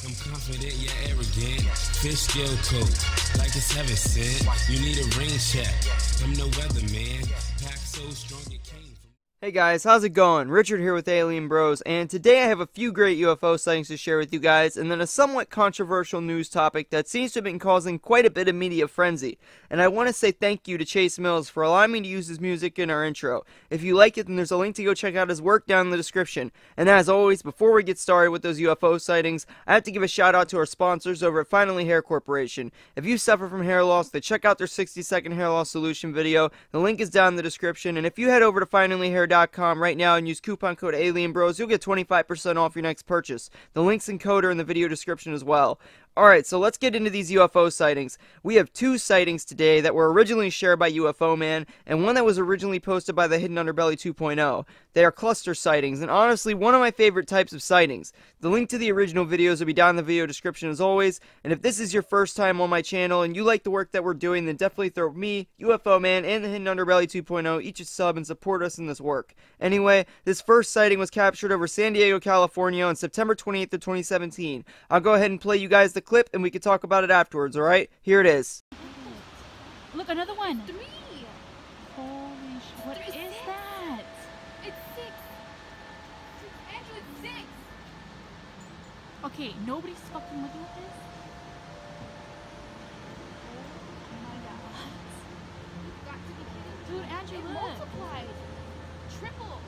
I'm confident, you're arrogant. Fish scale coat, like it's heaven sent. You need a ring check. I'm no weatherman. Pack so strong it came from. Hey guys, how's it going? Richard here with Alien Bros, and today I have a few great UFO sightings to share with you guys, and then a somewhat controversial news topic that seems to have been causing quite a bit of media frenzy. And I want to say thank you to Chase Mills for allowing me to use his music in our intro. If you like it, then there's a link to go check out his work down in the description. And as always, before we get started with those UFO sightings, I have to give a shout out to our sponsors over at Finally Hair Corporation. If you suffer from hair loss, then check out their 60-second hair loss solution video. The link is down in the description, and if you head over to finallyhair.com right now and use coupon code AlienBros, you'll get 25% off your next purchase. The links and code are in the video description as well. Alright, so let's get into these UFO sightings. We have two sightings today that were originally shared by UFO Man, and one that was originally posted by the Hidden Underbelly 2.0. They are cluster sightings, and honestly, one of my favorite types of sightings. The link to the original videos will be down in the video description as always, and if this is your first time on my channel and you like the work that we're doing, then definitely throw me, UFO Man, and the Hidden Underbelly 2.0 each a sub and support us in this work. Anyway, this first sighting was captured over San Diego, California on September 28th of 2017. I'll go ahead and play you guys the clip and we can talk about it afterwards, alright? Here it is. Look, another one. 3. Holy sh... What is that? It's 6. Andrew, it's 6. Okay, nobody's fucking looking at this? Oh my god. You've got to be kidding. Dude, Andrew, It look. multiplied. Triple.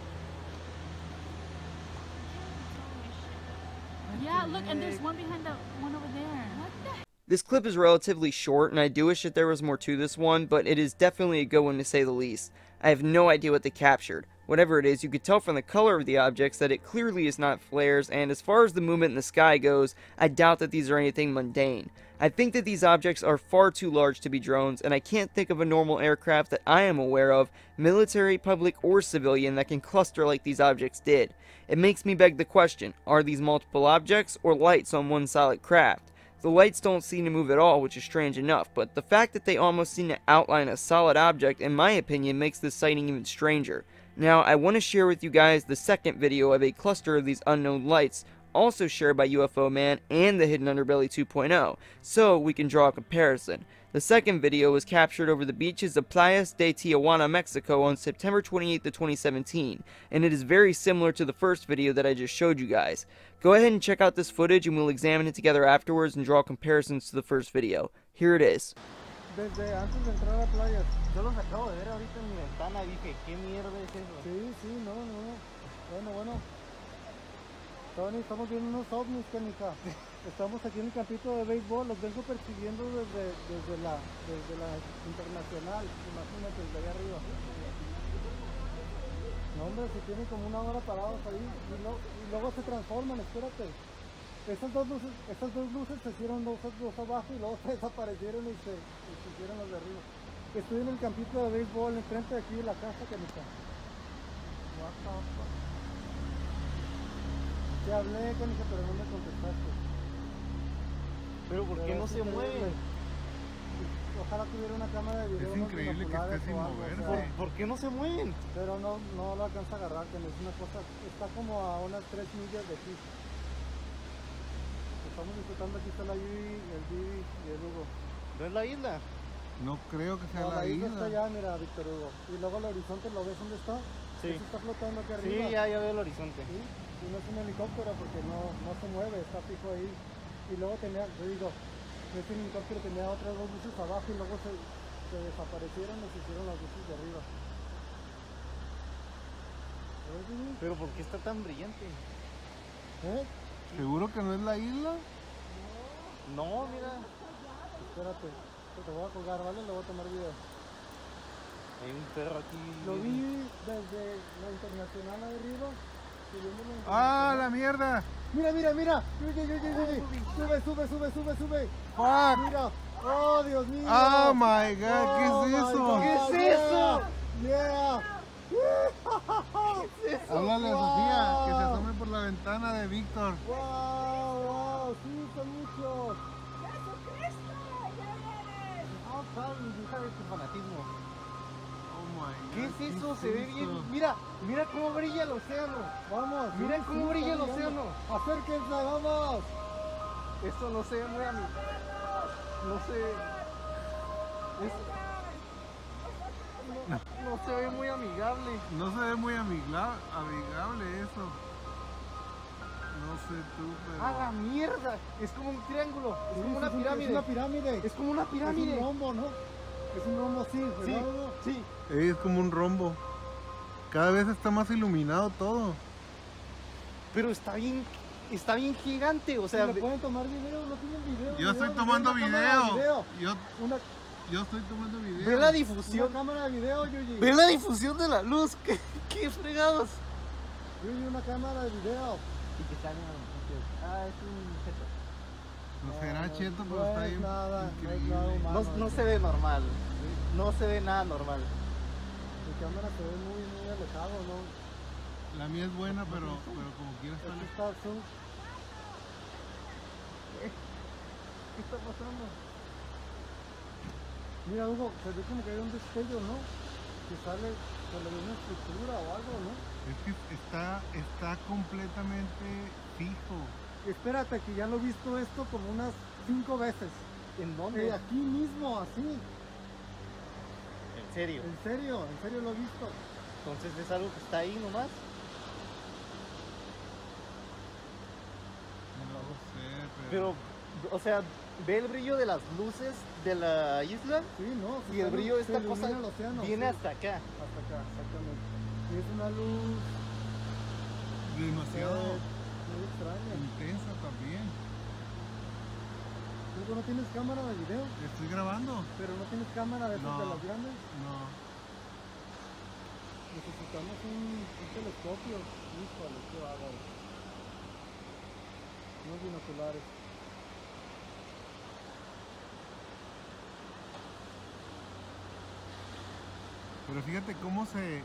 Yeah, look, and there's one behind the one over there. What the heck? This clip is relatively short, and I do wish that there was more to this one, but it is definitely a good one to say the least. I have no idea what they captured. Whatever it is, you could tell from the color of the objects that it clearly is not flares, and as far as the movement in the sky goes, I doubt that these are anything mundane. I think that these objects are far too large to be drones, and I can't think of a normal aircraft that I am aware of, military, public, or civilian, that can cluster like these objects did. It makes me beg the question, are these multiple objects, or lights on one solid craft? The lights don't seem to move at all, which is strange enough, but the fact that they almost seem to outline a solid object, in my opinion, makes this sighting even stranger. Now, I want to share with you guys the second video of a cluster of these unknown lights, also shared by UFO Man and the Hidden Underbelly 2.0, so we can draw a comparison. The second video was captured over the beaches of Playas de Tijuana, Mexico on September 28th of 2017, and it is very similar to the first video that I just showed you guys. Go ahead and check out this footage and we'll examine it together afterwards and draw comparisons to the first video. Here it is. Desde antes de entrar a playas. Yo los acabo de ver ahorita en mi ventana y dije, ¿qué mierda es eso? Sí, no. Bueno. Tony, estamos viendo unos ovnis, canica. Estamos aquí en el campito de béisbol, los vengo persiguiendo desde la internacional, imagínate, desde allá arriba. No, hombre, se tienen como una hora parados ahí y luego se transforman, espérate. Estas dos luces se hicieron dos abajo y luego se desaparecieron y se hicieron los de arriba. Estoy en el campito de béisbol, enfrente de aquí de la casa, canica. What the fuck? Te hablé, canica, pero no me contestaste. Pero ¿por qué no se mueve? Ojalá tuviera una cámara de video. Es increíble que esté sin moverse. O sea, ¿Por qué no se mueven? pero no lo alcanza a agarrar, que es una cosa, está como a unas 3 millas de aquí. Estamos disfrutando, aquí está la Yui, el Didi y el Hugo. ¿No es la isla? No creo que sea No, la isla está isla. allá, mira, Víctor Hugo. Y luego el horizonte, ¿lo ves dónde está? Sí. Eso está flotando aquí Sí, arriba. ya veo el horizonte. ¿Sí? Y no es un helicóptero porque no se mueve, está fijo ahí. Y luego tenía, yo digo, este helicóptero tenía otras dos luces abajo y luego se desaparecieron y se hicieron las luces de arriba. ¿Ves, Didi? Pero ¿por qué está tan brillante? ¿Eh? ¿Seguro que no es la isla? No, mira. Espérate, te voy a colgar, ¿vale? Le voy a tomar video. Hay un perro aquí. Lo vi desde la internacional ahí arriba. Subiendo la ¡Ah, internacional. la mierda! Mira. Sube. ¡Fuck! Mira. Oh, Dios mío. ¡Oh, my God! ¿Qué es eso? ¿Qué es eso? Yeah. Háblale a Sofía, que se asome por la ventana de Víctor. Wow, sí, son muchos. No, Javi, deja de tu fanatismo. Oh my God. ¿Qué es eso? Se ve bien. Mira cómo brilla el océano. Vamos. Mira sí, cómo sí, brilla el está océano. brillando. Acérquense, vamos. Esto no se ve muy amigable. No se ve. No se ve muy amigable. No se ve muy amigable eso. No sé tú, pero... ¡A la mierda! Es como un triángulo. Es Sí, como una es pirámide. una pirámide. Es como una pirámide. Es un rombo, ¿no? Es un rombo, sí, Sí, ¿verdad, Hugo? sí. Es como un rombo. Cada vez está más iluminado todo. Pero está bien gigante. O sea, ¿Le pueden tomar video? ¿No tienen video? Yo estoy tomando una cámara de video. Una, Yo estoy tomando video. ve la una difusión. cámara de video, Yuji. Ve la difusión de la luz. ¿Qué fregados? Yuji, una cámara de video. Y que salen a los sitios. Ah, es un cheto. No será cheto, pero no está es bien nada, no es increíble. nada humano. No se ve normal. No se ve nada normal. Mi cámara se ve muy, muy alejado, ¿no? La mía es buena, pero como quieras Aquí sale. está zoom. ¿Qué está pasando? Mira, Hugo, se ve como que hay un destello, ¿no? Que sale de una estructura o algo, ¿no? Es que está completamente fijo. Espérate, que ya lo he visto esto como unas 5 veces. ¿En dónde? Aquí mismo, así. ¿En serio? En serio lo he visto. Entonces es algo que está ahí nomás. No lo sé, Pero, o sea, ve el brillo de las luces de la isla Sí, ¿no? Se y el está- brillo de se esta ilumina cosa el océano, viene sí. hasta acá. Hasta acá, exactamente. Y es una luz demasiado muy extraña. intensa también. Hugo, ¿no tienes cámara de video? Estoy grabando. Pero no tienes cámara de esas No. de las grandes. No. Necesitamos un telescopio. Híjole, qué bárbaro. Unos binoculares. Pero fíjate cómo se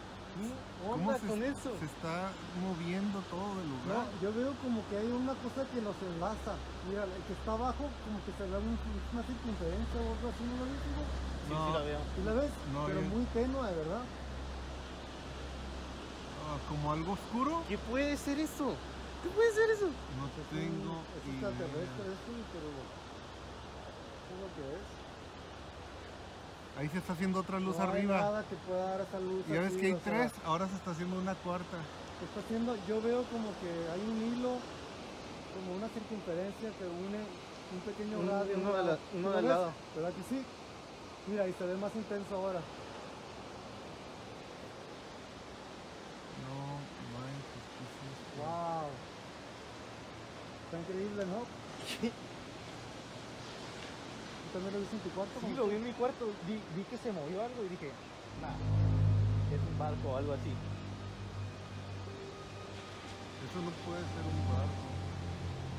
Onda con eso. se está moviendo todo el No, lugar. yo veo como que hay una cosa que los enlaza. Mira, el que está abajo, como que se ve una circunferencia o algo así, ¿no lo ves, Hugo? Sí, No. sí la veo. ¿Sí la ves? No, Pero yo- muy tenue, ¿verdad? Como algo oscuro. ¿Qué puede ser eso? ¿Qué puede ser eso? No Es tengo es idea. extraterrestre esto, pero eso es lo que es. Ahí se está haciendo otra luz No hay arriba. nada que pueda dar esa luz. Ya ves aquí, que hay o sea, tres, ahora se está haciendo una cuarta. está haciendo, yo veo como que hay un hilo, como una circunferencia que une un pequeño Uno- radio. uno de la- ¿Sí uno lo del ves? lado. ¿Verdad que sí? Mira, y se ve más intenso ahora. No manches, ¿qué es esto? Wow. Está increíble, ¿no? ¿Tú también lo viste en tu cuarto? Sí, lo vi en mi cuarto. Vi que se movió algo y dije, nah, es un barco o algo así. Eso no puede ser un barco.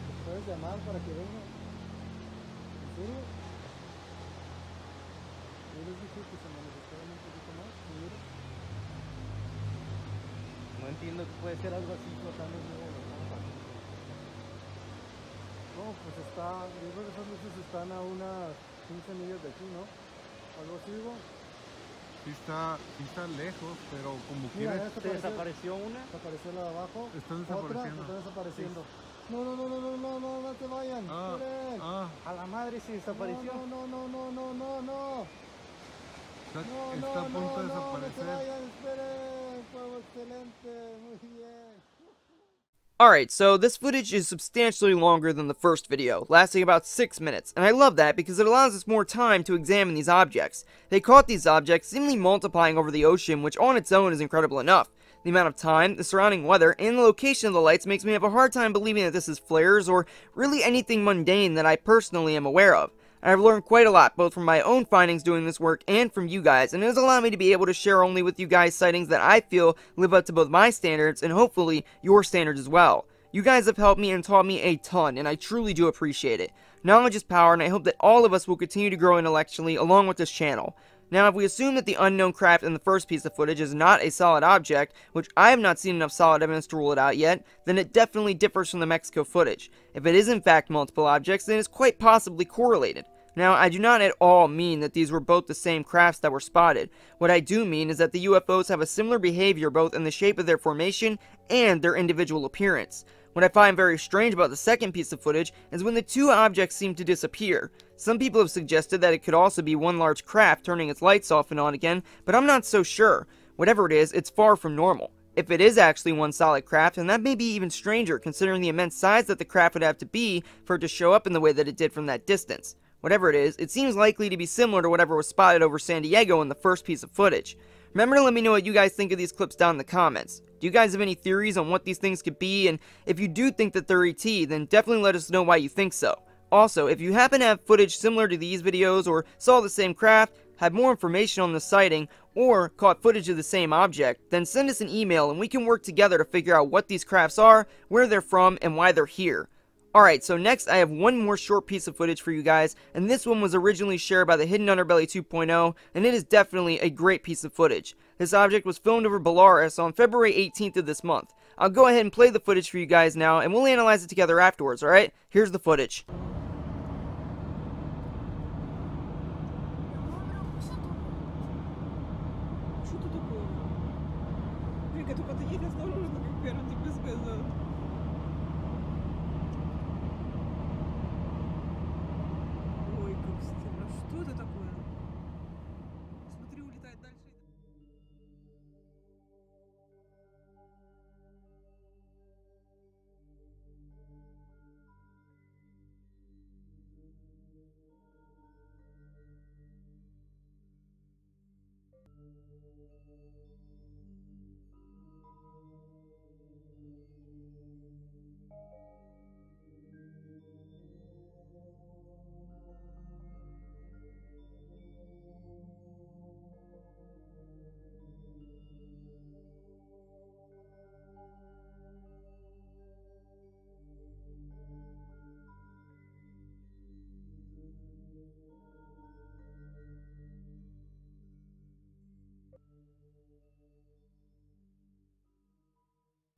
¿Los puedes llamar para que vengan? ¿En serio? Yo les dije que se manifestaran un poquito más. Mira. No entiendo que puede ser algo así flotando en medio de los mares. No, pues está, yo creo que esas luces están a unas 15 millas de aquí, ¿no? Algo así, Hugo. Sí está lejos, pero como Mira, quieres. ya Se desapareció una. desapareció la de abajo. Están Otra, desapareciendo. están desapareciendo. No, no, no, no, no, no, no, no te vayan. Ah, Esperen. A la madre se desapareció. No, no, no, no, no, no, no. Está, No, está a punto de no, no te desaparecer. vayan, esperen. Fuego excelente, muy bien. Alright, so this footage is substantially longer than the first video, lasting about 6 minutes, and I love that because it allows us more time to examine these objects. They caught these objects seemingly multiplying over the ocean, which on its own is incredible enough. The amount of time, the surrounding weather, and the location of the lights makes me have a hard time believing that this is flares or really anything mundane that I personally am aware of. I've learned quite a lot, both from my own findings doing this work and from you guys, and it has allowed me to be able to share only with you guys sightings that I feel live up to both my standards and hopefully your standards as well. You guys have helped me and taught me a ton, and I truly do appreciate it. Knowledge is power, and I hope that all of us will continue to grow intellectually along with this channel. Now, if we assume that the unknown craft in the first piece of footage is not a solid object, which I have not seen enough solid evidence to rule it out yet, then it definitely differs from the Mexico footage. If it is in fact multiple objects, then it's quite possibly correlated. Now, I do not at all mean that these were both the same crafts that were spotted. What I do mean is that the UFOs have a similar behavior both in the shape of their formation and their individual appearance. What I find very strange about the second piece of footage is when the two objects seem to disappear. Some people have suggested that it could also be one large craft turning its lights off and on again, but I'm not so sure. Whatever it is, it's far from normal. If it is actually one solid craft, then that may be even stranger considering the immense size that the craft would have to be for it to show up in the way that it did from that distance. Whatever it is, it seems likely to be similar to whatever was spotted over San Diego in the first piece of footage. Remember to let me know what you guys think of these clips down in the comments. Do you guys have any theories on what these things could be? And if you do think that they're ET, then definitely let us know why you think so. Also, if you happen to have footage similar to these videos, or saw the same craft, have more information on the sighting, or caught footage of the same object, then send us an email and we can work together to figure out what these crafts are, where they're from, and why they're here. Alright, so next I have one more short piece of footage for you guys, and this one was originally shared by the Hidden Underbelly 2.0, and it is definitely a great piece of footage. This object was filmed over Belarus on February 18th of this month. I'll go ahead and play the footage for you guys now, and we'll analyze it together afterwards, alright? Here's the footage.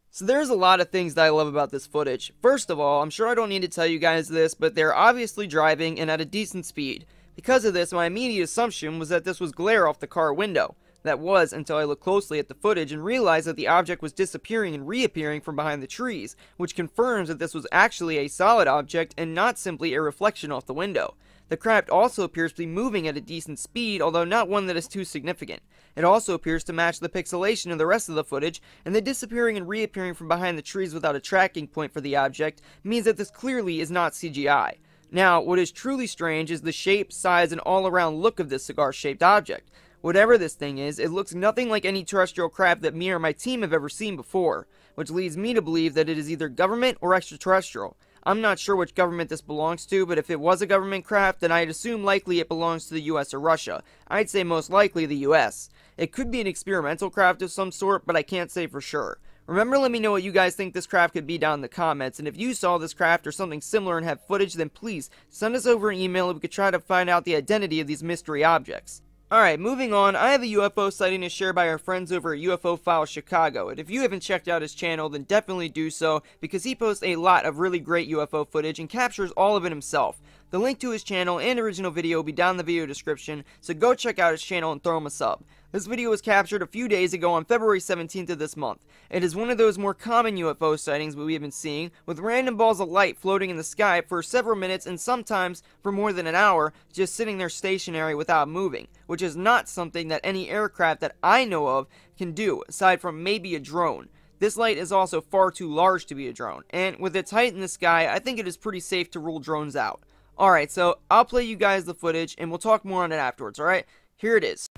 So there's a lot of things that I love about this footage. First of all, I'm sure I don't need to tell you guys this, but they're obviously driving and at a decent speed. Because of this, my immediate assumption was that this was glare off the car window. That was until I looked closely at the footage and realized that the object was disappearing and reappearing from behind the trees, which confirms that this was actually a solid object and not simply a reflection off the window. The craft also appears to be moving at a decent speed, although not one that is too significant. It also appears to match the pixelation of the rest of the footage, and the disappearing and reappearing from behind the trees without a tracking point for the object means that this clearly is not CGI. Now, what is truly strange is the shape, size, and all-around look of this cigar-shaped object. Whatever this thing is, it looks nothing like any terrestrial craft that me or my team have ever seen before, which leads me to believe that it is either government or extraterrestrial. I'm not sure which government this belongs to, but if it was a government craft, then I'd assume likely it belongs to the US or Russia. I'd say most likely the US. It could be an experimental craft of some sort, but I can't say for sure. Remember, let me know what you guys think this craft could be down in the comments, and if you saw this craft or something similar and have footage, then please send us over an email and we could try to find out the identity of these mystery objects. Alright, moving on, I have a UFO sighting to share by our friends over at UFO Files Chicago, and if you haven't checked out his channel, then definitely do so, because he posts a lot of really great UFO footage and captures all of it himself. The link to his channel and original video will be down in the video description, so go check out his channel and throw him a sub. This video was captured a few days ago on February 17th of this month. It is one of those more common UFO sightings we have been seeing, with random balls of light floating in the sky for several minutes and sometimes for more than an hour, just sitting there stationary without moving, which is not something that any aircraft that I know of can do, aside from maybe a drone. This light is also far too large to be a drone, and with its height in the sky, I think it is pretty safe to rule drones out. Alright, so I'll play you guys the footage, and we'll talk more on it afterwards, alright? Here it is.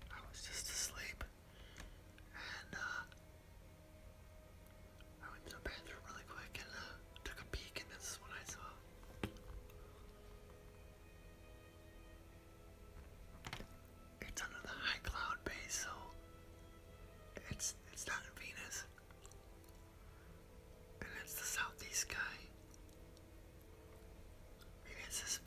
I was just asleep, and I went to the bathroom really quick and took a peek, and this is what I saw. It's under the high cloud base, so it's not in Venus. And it's the southeast sky. Maybe it's this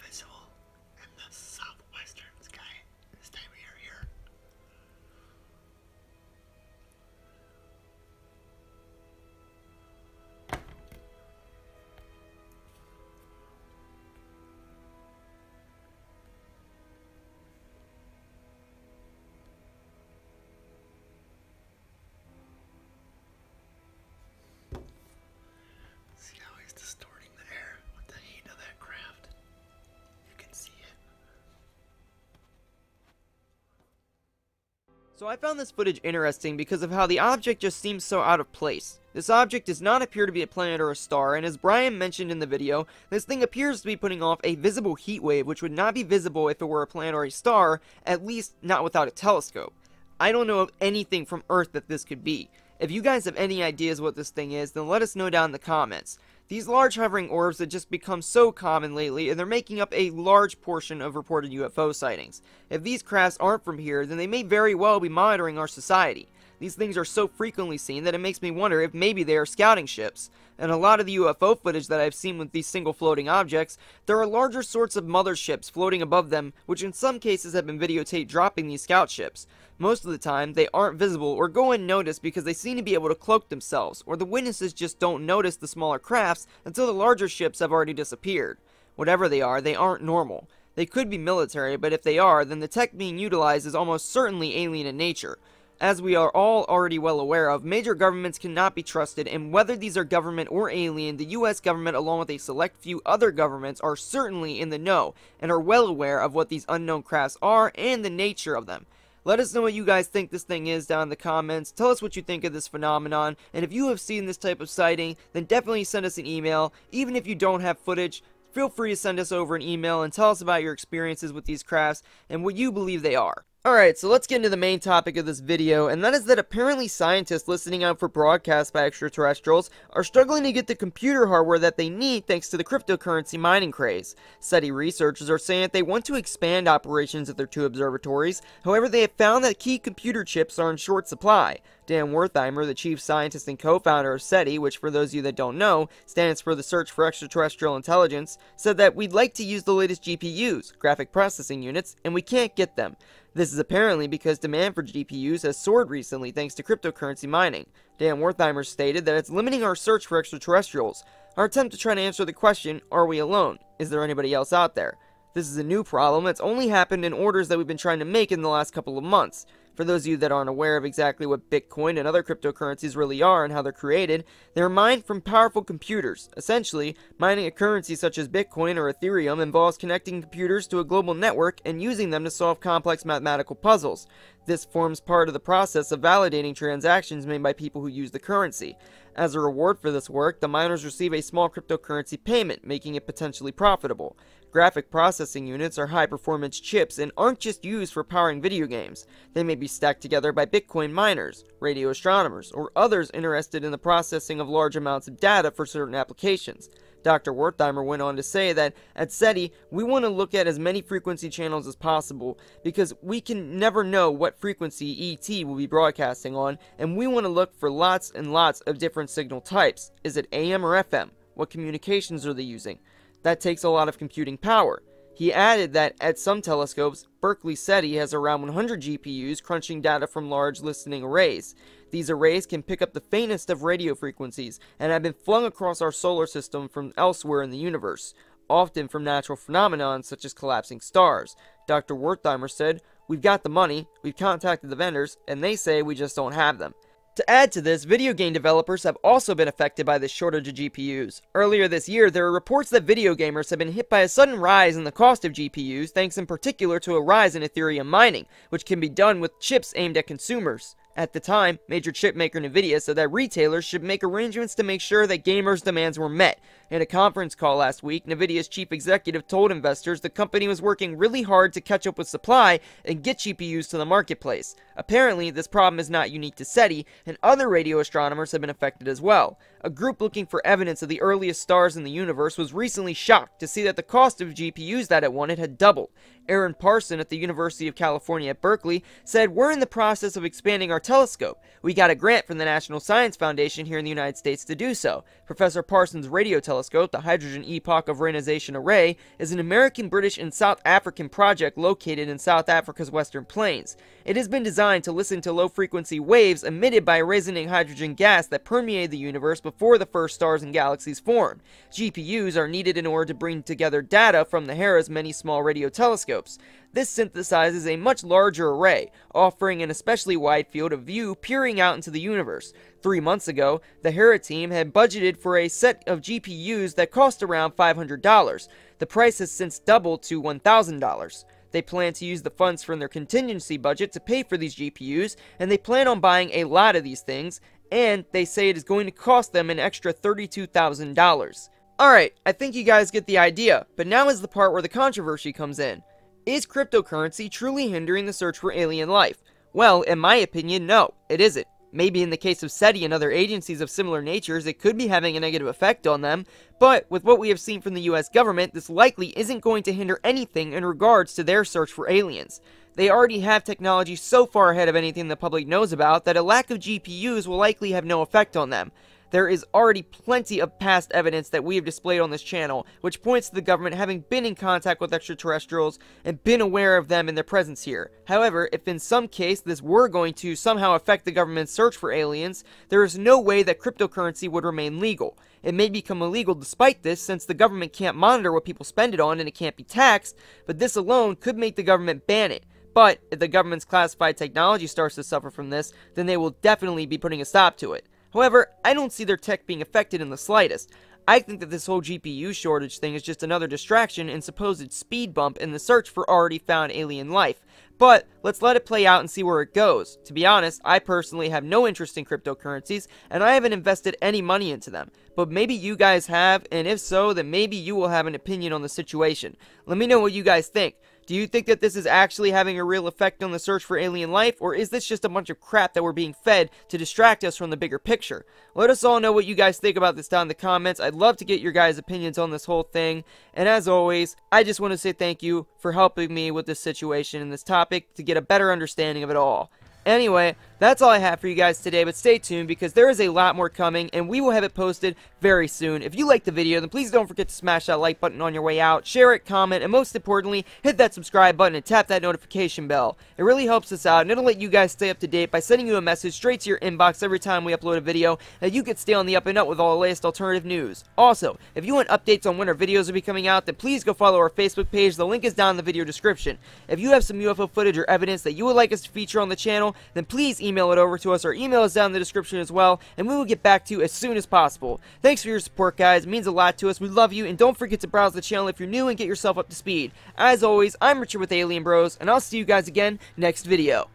So I found this footage interesting because of how the object just seems so out of place. This object does not appear to be a planet or a star, and as Brian mentioned in the video, this thing appears to be putting off a visible heat wave which would not be visible if it were a planet or a star, at least not without a telescope. I don't know of anything from Earth that this could be. If you guys have any ideas what this thing is, then let us know down in the comments. These large hovering orbs have just become so common lately, and they're making up a large portion of reported UFO sightings. If these crafts aren't from here, then they may very well be monitoring our society. These things are so frequently seen that it makes me wonder if maybe they are scouting ships. And a lot of the UFO footage that I've seen with these single floating objects, there are larger sorts of motherships floating above them, which in some cases have been videotaped dropping these scout ships. Most of the time, they aren't visible or go unnoticed because they seem to be able to cloak themselves, or the witnesses just don't notice the smaller crafts until the larger ships have already disappeared. Whatever they aren't normal. They could be military, but if they are, then the tech being utilized is almost certainly alien in nature. As we are all already well aware of, major governments cannot be trusted, and whether these are government or alien, the US government along with a select few other governments are certainly in the know, and are well aware of what these unknown crafts are and the nature of them. Let us know what you guys think this thing is down in the comments. Tell us what you think of this phenomenon, and if you have seen this type of sighting, then definitely send us an email. Even if you don't have footage, feel free to send us over an email and tell us about your experiences with these crafts and what you believe they are. Alright, so let's get into the main topic of this video, and that is that apparently scientists listening out for broadcasts by extraterrestrials are struggling to get the computer hardware that they need thanks to the cryptocurrency mining craze. SETI researchers are saying that they want to expand operations at their two observatories, however they have found that key computer chips are in short supply. Dan Wertheimer, the chief scientist and co-founder of SETI, which for those of you that don't know, stands for the Search for Extraterrestrial Intelligence, said that we'd like to use the latest GPUs, graphic processing units, and we can't get them. This is apparently because demand for GPUs has soared recently thanks to cryptocurrency mining. Dan Wertheimer stated that it's limiting our search for extraterrestrials. Our attempt to try to answer the question, are we alone? Is there anybody else out there? This is a new problem that's only happened in orders that we've been trying to make in the last couple of months. For those of you that aren't aware of exactly what Bitcoin and other cryptocurrencies really are and how they're created, they're mined from powerful computers. Essentially, mining a currency such as Bitcoin or Ethereum involves connecting computers to a global network and using them to solve complex mathematical puzzles. This forms part of the process of validating transactions made by people who use the currency. As a reward for this work, the miners receive a small cryptocurrency payment, making it potentially profitable. Graphic processing units are high-performance chips and aren't just used for powering video games. They may be stacked together by Bitcoin miners, radio astronomers, or others interested in the processing of large amounts of data for certain applications. Dr. Wertheimer went on to say that at SETI, we want to look at as many frequency channels as possible because we can never know what frequency ET will be broadcasting on, and we want to look for lots and lots of different signal types. Is it AM or FM? What communications are they using? That takes a lot of computing power. He added that at some telescopes, Berkeley SETI has around 100 GPUs crunching data from large listening arrays. These arrays can pick up the faintest of radio frequencies and have been flung across our solar system from elsewhere in the universe, often from natural phenomena such as collapsing stars. Dr. Wertheimer said, "We've got the money, we've contacted the vendors, and they say we just don't have them." To add to this, video game developers have also been affected by this shortage of GPUs. Earlier this year, there were reports that video gamers have been hit by a sudden rise in the cost of GPUs, thanks in particular to a rise in Ethereum mining, which can be done with chips aimed at consumers. At the time, major chip maker Nvidia said that retailers should make arrangements to make sure that gamers' demands were met. In a conference call last week, Nvidia's chief executive told investors the company was working really hard to catch up with supply and get GPUs to the marketplace. Apparently, this problem is not unique to SETI, and other radio astronomers have been affected as well. A group looking for evidence of the earliest stars in the universe was recently shocked to see that the cost of GPUs that it wanted had doubled. Aaron Parson at the University of California at Berkeley said, "We're in the process of expanding our telescope. We got a grant from the National Science Foundation here in the United States to do so." Professor Parsons' radio telescope, the Hydrogen Epoch of Ionization Array, is an American, British, and South African project located in South Africa's Western Plains. It has been designed to listen to low-frequency waves emitted by a resonating hydrogen gas that permeated the universe before the first stars and galaxies formed. GPUs are needed in order to bring together data from the Hera's many small radio telescopes. This synthesizes a much larger array, offering an especially wide field of view peering out into the universe. 3 months ago, the Hera team had budgeted for a set of GPUs that cost around $500. The price has since doubled to $1,000. They plan to use the funds from their contingency budget to pay for these GPUs, and they plan on buying a lot of these things, and they say it is going to cost them an extra $32,000. Alright, I think you guys get the idea, but now is the part where the controversy comes in. Is cryptocurrency truly hindering the search for alien life? Well, in my opinion, no, it isn't. Maybe in the case of SETI and other agencies of similar natures, it could be having a negative effect on them, but with what we have seen from the US government, this likely isn't going to hinder anything in regards to their search for aliens. They already have technology so far ahead of anything the public knows about that a lack of GPUs will likely have no effect on them. There is already plenty of past evidence that we have displayed on this channel, which points to the government having been in contact with extraterrestrials and been aware of them and their presence here. However, if in some case this were going to somehow affect the government's search for aliens, there is no way that cryptocurrency would remain legal. It may become illegal despite this, since the government can't monitor what people spend it on and it can't be taxed, but this alone could make the government ban it. But if the government's classified technology starts to suffer from this, then they will definitely be putting a stop to it. However, I don't see their tech being affected in the slightest. I think that this whole GPU shortage thing is just another distraction and supposed speed bump in the search for already found alien life. But let's let it play out and see where it goes. To be honest, I personally have no interest in cryptocurrencies, and I haven't invested any money into them. But maybe you guys have, and if so, then maybe you will have an opinion on the situation. Let me know what you guys think. Do you think that this is actually having a real effect on the search for alien life, or is this just a bunch of crap that we're being fed to distract us from the bigger picture? Let us all know what you guys think about this down in the comments. I'd love to get your guys' opinions on this whole thing. And as always, I just want to say thank you for helping me with this situation and this topic to get a better understanding of it all. Anyway, that's all I have for you guys today, but stay tuned because there is a lot more coming and we will have it posted very soon. If you liked the video, then please don't forget to smash that like button on your way out, share it, comment, and most importantly, hit that subscribe button and tap that notification bell. It really helps us out and it'll let you guys stay up to date by sending you a message straight to your inbox every time we upload a video, that you can stay on the up and up with all the latest alternative news. Also, if you want updates on when our videos will be coming out, then please go follow our Facebook page. The link is down in the video description. If you have some UFO footage or evidence that you would like us to feature on the channel, then please email it over to us. Our email is down in the description as well, and we will get back to you as soon as possible. Thanks for your support, guys. It means a lot to us. We love you, and don't forget to browse the channel if you're new and get yourself up to speed. As always, I'm Richard with Alien Bros, and I'll see you guys again next video.